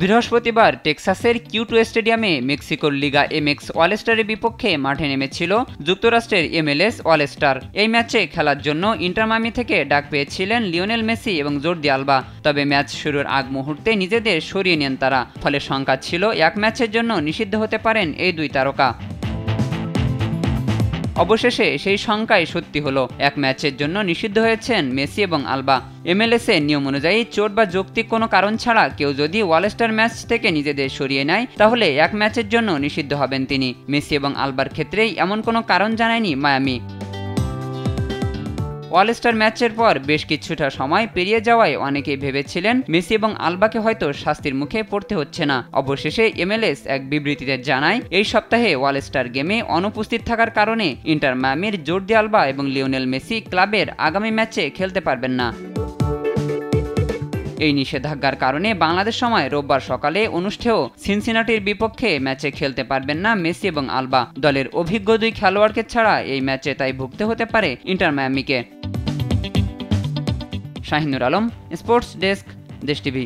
বৃহস্পতিবার টেক্সাসের কিউ2 স্টেডিয়ামে মেক্সিকোর লিগা এমএক্স অলস্টারের বিপক্ষে মাঠে নেমেছিল যুক্তরাষ্ট্রের MLS অলস্টার। এই ম্যাচে খেলার জন্য ইন্টার মায়ামি থেকে ডাক পেয়েছিলেন লিওনেল মেসি এবং জর্দি আলবা। তবে ম্যাচ শুরুর আগ মুহূর্তে নিজেদের সরিয়ে নেন তারা। ফলে শঙ্কা ছিল এক ম্যাচের জন্য নিষিদ্ধ হতে পারেন এই দুই তারকা। অবশেষে সেই শঙ্কাই সত্যি হলো, এক ম্যাচের জন্য নিষিদ্ধ হয়েছেন মেসি এবং আলবা। MLS এর নিয়ম অনুযায়ী চোট বা যৌক্তিক কোনো কারণ ছাড়া কেউ যদি অলস্টার ম্যাচ থেকে নিজেদের সরিয়ে নেয় তাহলে এক ম্যাচের জন্য নিষিদ্ধ হবেন তিনি। মেসি এবং আলবার ক্ষেত্রেই এমন কোনো কারণ জানায়নি মায়ামি। অলস্টার ম্যাচের পর বেশ কিছুটা সময় পেরিয়ে যাওয়ায় অনেকেই ভেবেছিলেন মেসি এবং আলবাকে হয়তো শাস্তির মুখে পড়তে হচ্ছে না। অবশেষে MLS এক বিবৃতিতে জানায় এই সপ্তাহে অলস্টার গেমে অনুপস্থিত থাকার কারণে ইন্টার মায়ামির জর্দি আলবা এবং লিওনেল মেসি ক্লাবের আগামী ম্যাচে খেলতে পারবেন না। এই নিষেধাজ্ঞার কারণে বাংলাদেশ সময় রোববার সকালে অনুষ্ঠেয় সিনসিনাটির বিপক্ষে ম্যাচে খেলতে পারবেন না মেসি এবং আলবা। দলের অভিজ্ঞ দুই খেলোয়াড়কে ছাড়া এই ম্যাচে তাই ভুগতে হতে পারে ইন্টার মায়ামিকে। Shahinur Alam, sports desk, Desh TV.